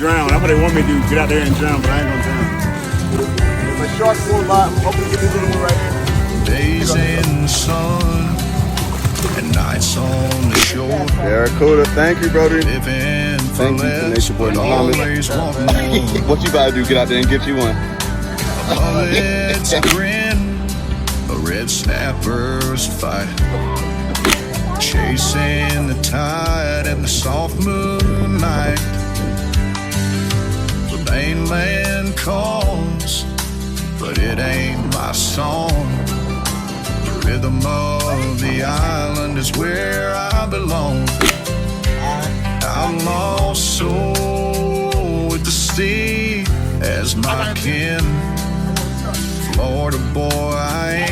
Drown. That's what they want me to do. Get out there and drown, but I ain't gonna drown. If a shark pulled by, I'm hoping to get this little one right here. Days in the sun and nights on the shore. Barracuda, thank you, brother. Living for Thank you, less, your boy but always want more. What you about to do? Get out there and get you one. A bullet's a grin, a red snapper's fight. Chasing the tide in the soft moonlight. The mainland calls, but it ain't my song. The rhythm of the island is where I belong. I'm lost soul with the sea as my kin. Florida boy I